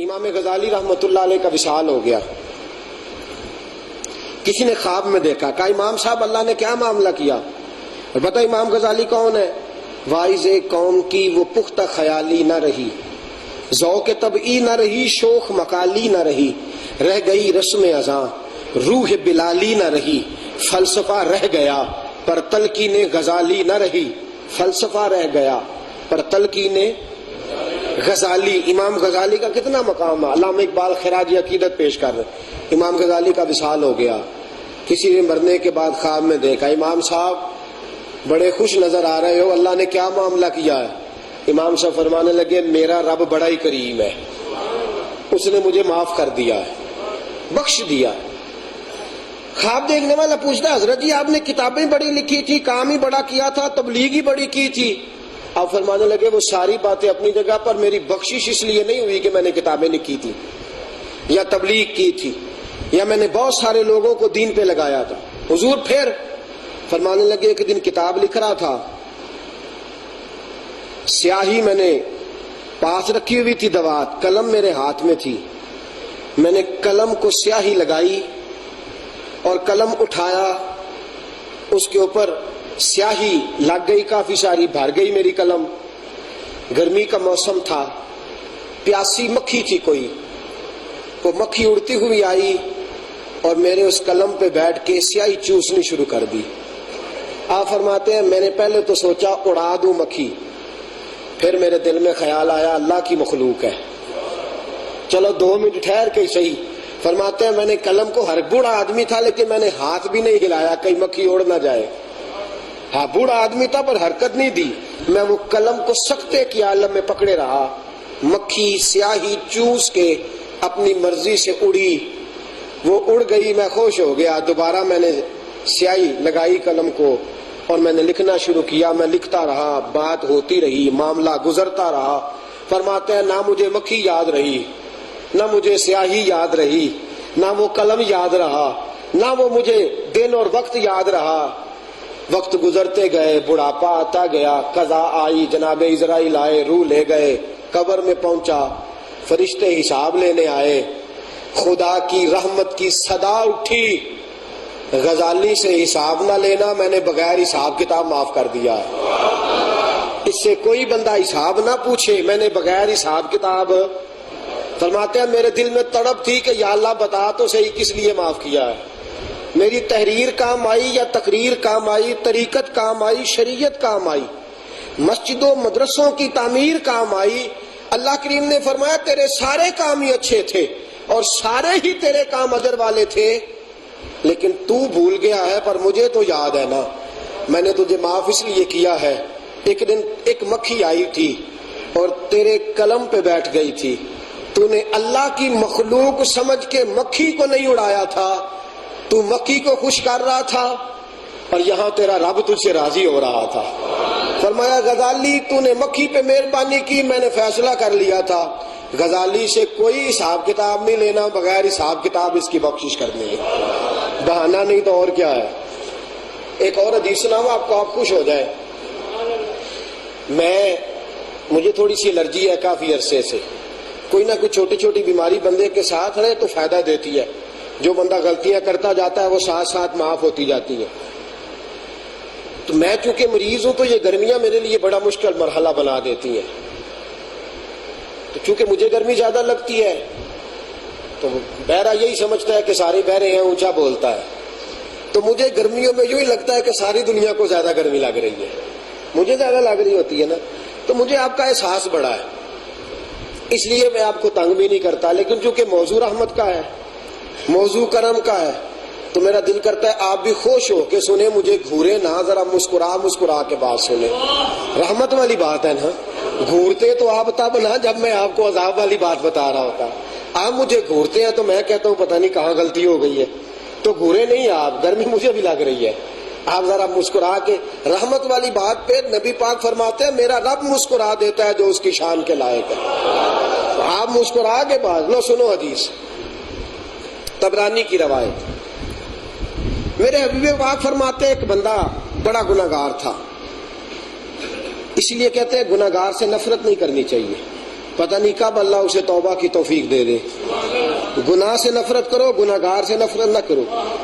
امام غزالی رحمۃ اللہ علیہ کا وصال ہو گیا. کسی نے خواب میں دیکھا, کہا امام صاحب اللہ نے کیا معاملہ کیا؟ اور پتہ امام غزالی کون ہے؟ واعظ قوم کی وہ پختہ خیالی نہ رہی, ذوق طبعی نہ رہی, شوخ مقالی نہ رہی, رہ گئی رسم ازاں, روح بلالی نہ رہی, فلسفہ رہ گیا پر تلقین غزالی نہ رہی. فلسفہ رہ گیا پر تلقین غزالی. امام غزالی کا کتنا مقام ہے. علامہ اقبال خراج عقیدت پیش کر رہے, امام غزالی کا وصال ہو گیا. کسی نے مرنے کے بعد خواب میں دیکھا, امام صاحب بڑے خوش نظر آ رہے ہو, اللہ نے کیا معاملہ کیا ہے؟ امام صاحب فرمانے لگے میرا رب بڑا ہی کریم ہے, اس نے مجھے معاف کر دیا ہے, بخش دیا ہے. خواب دیکھنے والا پوچھتا ہے حضرت جی آپ نے کتابیں بڑی لکھی تھی, کام ہی بڑا کیا تھا, تبلیغ ہی بڑی کی تھی. آپ فرمانے لگے وہ ساری باتیں اپنی جگہ پر, میری بخشش اس لیے نہیں ہوئی کہ میں نے کتابیں لکھی تھی یا تبلیغ کی تھی یا میں نے بہت سارے لوگوں کو دین پہ لگایا تھا. حضور پھر فرمانے لگے ایک دن کتاب لکھ رہا تھا, سیاہی میں نے پاس رکھی ہوئی تھی, دوات قلم میرے ہاتھ میں تھی, میں نے قلم کو سیاہی لگائی اور قلم اٹھایا, اس کے اوپر سیاہی لگ گئی, کافی ساری بھر گئی میری قلم. گرمی کا موسم تھا, پیاسی مکھی تھی کوئی, وہ مکھی اڑتی ہوئی آئی اور میرے اس قلم پہ بیٹھ کے سیاہی چوسنی شروع کر دی. آپ فرماتے ہیں میں نے پہلے تو سوچا اڑا دوں مکھی, پھر میرے دل میں خیال آیا اللہ کی مخلوق ہے, چلو 2 منٹ ٹھہر کے صحیح. فرماتے ہیں میں نے قلم کو, ہر بوڑھا آدمی تھا لیکن میں نے ہاتھ بھی نہیں ہلایا کہیں مکھی اڑ نہ جائے. ہاں بوڑھا آدمی تھا پر حرکت نہیں دی, میں وہ قلم کو سکتے کی عالم میں پکڑے رہا. مکھی سیاہی چوس کے اپنی مرضی سے اڑی, وہ اڑ گئی, میں خوش ہو گیا. دوبارہ میں نے سیاہی لگائی قلم کو اور میں نے لکھنا شروع کیا. میں لکھتا رہا, بات ہوتی رہی, معاملہ گزرتا رہا. فرماتے ہیں نہ مجھے مکھی یاد رہی, نہ مجھے سیاہی یاد رہی, نہ وہ قلم یاد رہا, نہ وہ مجھے دن اور وقت یاد رہا. وقت گزرتے گئے, بڑھاپا آتا گیا, قضا آئی, جناب عزرائیل آئے, روح لے گئے. قبر میں پہنچا, فرشتے حساب لینے آئے. خدا کی رحمت کی صدا اٹھی, غزالی سے حساب نہ لینا, میں نے بغیر حساب کتاب معاف کر دیا. اس سے کوئی بندہ حساب نہ پوچھے, میں نے بغیر حساب کتاب. فرماتے ہیں میرے دل میں تڑپ تھی کہ یا اللہ بتا تو صحیح کس لیے معاف کیا ہے. میری تحریر کام آئی یا تقریر کام آئی, طریقت کام آئی, شریعت کام آئی, مسجدوں مدرسوں کی تعمیر کام آئی. اللہ کریم نے فرمایا تیرے سارے کام ہی اچھے تھے اور سارے ہی تیرے کام اجر والے تھے, لیکن تو بھول گیا ہے, پر مجھے تو یاد ہے نا, میں نے تجھے معاف اس لیے کیا ہے. ایک دن ایک مکھی آئی تھی اور تیرے قلم پہ بیٹھ گئی تھی, تو نے اللہ کی مخلوق سمجھ کے مکھی کو نہیں اڑایا تھا, تو مکھی کو خوش کر رہا تھا اور یہاں تیرا رب تجھ سے راضی ہو رہا تھا. فرمایا غزالی تو نے مکھی پہ مہربانی کی, میں نے فیصلہ کر لیا تھا غزالی سے کوئی حساب کتاب نہیں لینا, بغیر حساب کتاب اس کی بخشش کرنی ہے. بہانہ نہیں تو اور کیا ہے. ایک اور حدیث سناؤں آپ کو, آپ خوش ہو جائیں. مجھے تھوڑی سی الرجی ہے کافی عرصے سے, کوئی نہ کوئی چھوٹی چھوٹی بیماری بندے کے ساتھ رہے تو فائدہ دیتی ہے. جو بندہ غلطیاں کرتا جاتا ہے وہ ساتھ ساتھ معاف ہوتی جاتی ہیں. تو میں چونکہ مریض ہوں تو یہ گرمیاں میرے لیے بڑا مشکل مرحلہ بنا دیتی ہیں. تو چونکہ مجھے گرمی زیادہ لگتی ہے تو بہرا یہی سمجھتا ہے کہ سارے بہرے ہیں, اونچا بولتا ہے. تو مجھے گرمیوں میں یوں ہی لگتا ہے کہ ساری دنیا کو زیادہ گرمی لگ رہی ہے, مجھے زیادہ لگ رہی ہوتی ہے نا. تو مجھے آپ کا احساس بڑا ہے, اس لیے میں آپ کو تنگ بھی نہیں کرتا. لیکن چونکہ موضوع رحمت کا ہے, موضوع کرم کا ہے, تو میرا دل کرتا ہے آپ بھی خوش ہو کے سنیں, مجھے گھورے نہ, ذرا مسکرا کے بات سنیں. رحمت والی بات ہے نا. گھورتے تو آپ تب نا جب میں آپ کو عذاب والی بات بتا رہا ہوتا. آپ مجھے گھورتے ہیں تو میں کہتا ہوں پتہ نہیں کہاں غلطی ہو گئی ہے. تو گھورے نہیں آپ, گرمی مجھے بھی لگ رہی ہے. آپ ذرا مسکرا کے, رحمت والی بات پہ نبی پاک فرماتے ہیں میرا رب مسکرا دیتا ہے جو اس کی شان کے لائق ہے. آپ مسکرا کے بعد لو سنو حدیث, طبرانی کی روایت. میرے حبیب پاک فرماتے ایک بندہ بڑا گناہگار تھا, اس لیے کہتے ہیں گناہگار سے نفرت نہیں کرنی چاہیے. پتہ نہیں کب اللہ اسے توبہ کی توفیق دے دے۔ گناہ سے نفرت کرو، گناہگار سے نفرت نہ کرو۔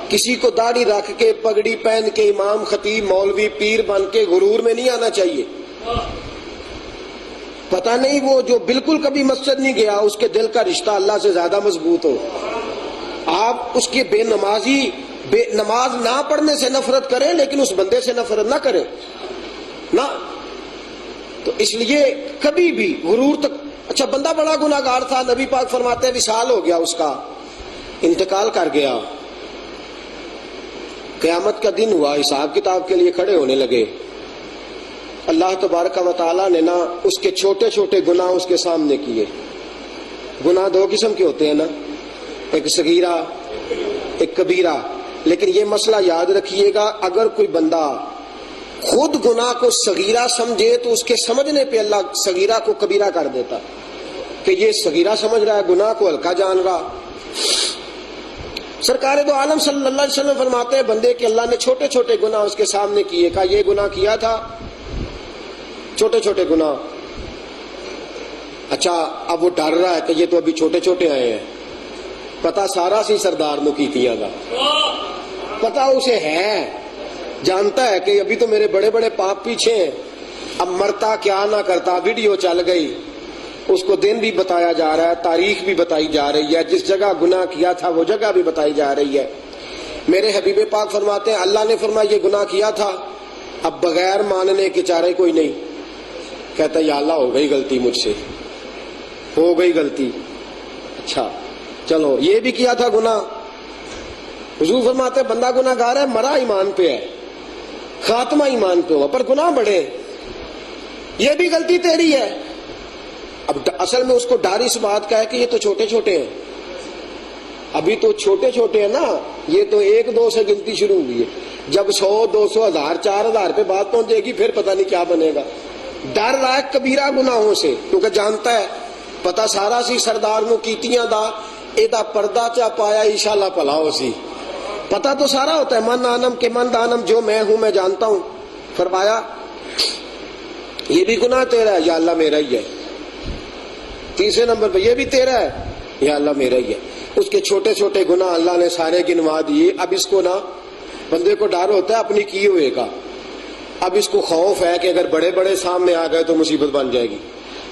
کسی کو داڑھی رکھ کے، پگڑی پہن کے، امام خطیب مولوی پیر بن کے غرور میں نہیں آنا چاہیے۔ پتہ نہیں وہ جو بالکل کبھی مسجد نہیں گیا اس کے دل کا رشتہ اللہ سے زیادہ مضبوط ہو۔ آپ اس کے بے نماز نہ پڑھنے سے نفرت کریں لیکن اس بندے سے نفرت نہ کریں نہ۔ تو اس لیے کبھی بھی غرور تک، اچھا بندہ بڑا گناہگار تھا، نبی پاک فرماتے ہیں وصال ہو گیا، اس کا انتقال کر گیا، قیامت کا دن ہوا، حساب کتاب کے لیے کھڑے ہونے لگے، اللہ تبارک و تعالیٰ نے نا اس کے چھوٹے چھوٹے گناہ اس کے سامنے کیے۔ گناہ دو قسم کے ہوتے ہیں نا، ایک صغیرہ ایک کبیرہ، لیکن یہ مسئلہ یاد رکھیے گا، اگر کوئی بندہ خود گناہ کو صغیرہ سمجھے تو اس کے سمجھنے پہ اللہ صغیرہ کو کبیرہ کر دیتا کہ یہ صغیرہ سمجھ رہا ہے، گناہ کو ہلکا جان رہا۔ سرکار دو عالم صلی اللہ علیہ وسلم فرماتے ہیں بندے کہ اللہ نے چھوٹے چھوٹے گناہ اس کے سامنے کیے، کہا یہ گناہ کیا تھا، چھوٹے چھوٹے گناہ۔ اچھا اب وہ ڈر رہا ہے کہ یہ تو ابھی چھوٹے چھوٹے آئے ہیں، پتہ سارا سی سردار نو کیتیاں دا پتہ اسے ہے، جانتا ہے کہ ابھی تو میرے بڑے بڑے پاپ پیچھے ہیں، اب مرتا کیا نہ کرتا، ویڈیو چل گئی، اس کو دن بھی بتایا جا رہا ہے، تاریخ بھی بتائی جا رہی ہے، جس جگہ گناہ کیا تھا وہ جگہ بھی بتائی جا رہی ہے۔ میرے حبیب پاک فرماتے ہیں اللہ نے فرمایا یہ گناہ کیا تھا، اب بغیر ماننے کے چارے کوئی نہیں، کہتا یا اللہ ہو گئی غلطی، مجھ سے ہو گئی غلطی، اچھا چلو یہ بھی کیا تھا گناہ۔ حضور فرماتے بندہ گناہ گار ہے، مرا ایمان پہ ہے، خاتمہ ایمان پہ ہوا، پر گناہ بڑھے، یہ بھی غلطی تیری ہے۔ اب اصل میں اس کو ڈر اس بات کا ہے کہ یہ تو چھوٹے چھوٹے ہیں، ابھی تو چھوٹے چھوٹے ہیں نا، یہ تو ایک دو سے گنتی شروع ہوئی ہے، جب 100 200 1000 4000 پہ بات پہنچ جائے گی پھر پتہ نہیں کیا بنے گا۔ ڈر رہا ہے کبیرہ گناہوں سے، کیونکہ جانتا ہے پتہ سارا سی سردار نو کیتیاں دا ایدا پردہ چا پایا انشاءاللہ پلا ہو سی، پتہ تو سارا ہوتا ہے، من آنم کے من دانم، جو میں ہوں میں جانتا ہوں۔ فرمایا یہ بھی گناہ تیرا ہے، یا اللہ میرا ہی ہے۔ تیسرے نمبر پہ یہ بھی تیرا ہے، یا اللہ میرا ہی ہے۔ اس کے چھوٹے چھوٹے گناہ اللہ نے سارے گنوا دیے۔ اب اس کو نا بندے کو ڈر ہوتا ہے اپنی کیے ہوئے کا، اب اس کو خوف ہے کہ اگر بڑے بڑے سامنے آ گئے تو مصیبت بن جائے گی،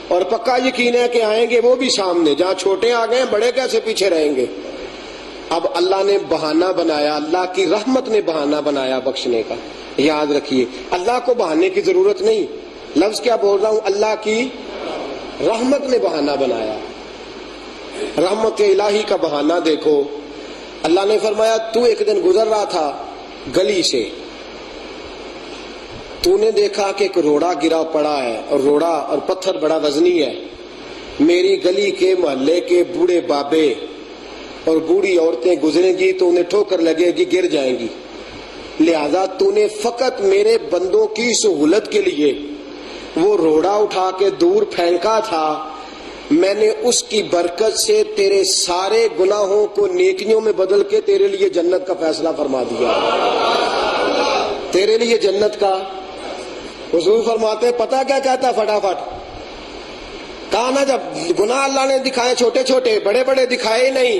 اور پکا یقین ہے کہ آئیں گے وہ بھی سامنے، جہاں چھوٹے آ گئے بڑے کیسے پیچھے رہیں گے۔ اب اللہ نے بہانہ بنایا، اللہ کی رحمت نے بہانہ بنایا بخشنے کا۔ یاد رکھیے اللہ کو بہانے کی ضرورت نہیں، لفظ کیا بول رہا ہوں، اللہ کی رحمت نے بہانہ بنایا۔ رحمت الہی کا بہانہ دیکھو، اللہ نے فرمایا تو ایک دن گزر رہا تھا گلی سے، تو نے دیکھا کہ ایک روڑا گرا پڑا ہے، اور روڑا اور پتھر بڑا وزنی ہے، میری گلی کے محلے کے بوڑھے بابے اور بوڑھی عورتیں گزریں گی تو انہیں ٹھوکر لگے گی، گر جائیں گی، لہذا تو نے فقط میرے بندوں کی سہولت کے لیے وہ روڑا اٹھا کے دور پھینکا تھا، میں نے اس کی برکت سے تیرے سارے گناہوں کو نیکیوں میں بدل کے تیرے لیے جنت کا فیصلہ فرما دیا، تیرے لیے جنت کا۔ حضور فرماتے پتہ کیا کہتا فٹافٹ، کہا نا جب گناہ اللہ نے دکھائے چھوٹے چھوٹے، بڑے بڑے دکھائے نہیں،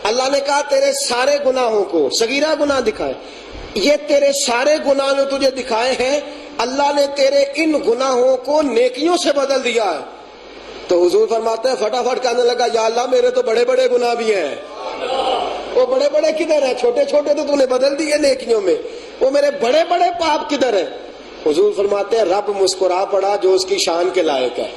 اللہ نے کہا تیرے سارے گناہوں کو، صغیرہ گناہ دکھائے، یہ تیرے سارے گناہ جو تجھے دکھائے ہیں اللہ نے تیرے ان گناہوں کو نیکیوں سے بدل دیا ہے۔ تو حضور فرماتے ہیں فٹافٹ کہنے لگا یا اللہ میرے تو بڑے بڑے گناہ بھی ہیں، وہ بڑے بڑے کدھر ہیں، چھوٹے چھوٹے تو نے بدل دیے نیکیوں میں، وہ میرے بڑے بڑے پاپ کدھر ہیں۔ حضور فرماتے ہیں رب مسکرا پڑا جو اس کی شان کے لائق ہے۔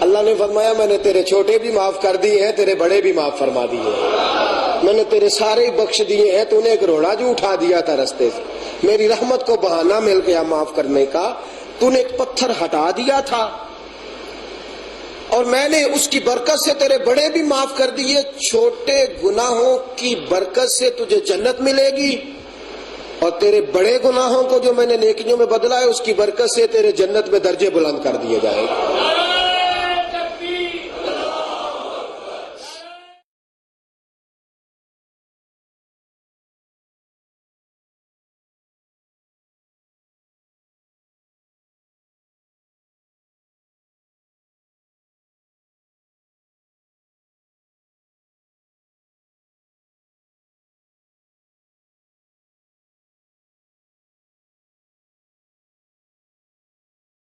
اللہ نے فرمایا میں نے تیرے چھوٹے بھی معاف کر دیے ہیں، تیرے بڑے بھی معاف فرما دیے ہیں، میں نے تیرے سارے بخش دیے ہیں، تو نے ایک روڑا جو اٹھا دیا تھا رستے سے، میری رحمت کو بہانہ مل گیا معاف کرنے کا، تو نے ایک پتھر ہٹا دیا تھا اور میں نے اس کی برکت سے تیرے بڑے بھی معاف کر دیے، چھوٹے گناہوں کی برکت سے تجھے جنت ملے گی، اور تیرے بڑے گناہوں کو جو میں نے نیکیوں میں بدلا ہے اس کی برکت سے تیرے جنت میں درجے بلند کر دیے جائیں گے۔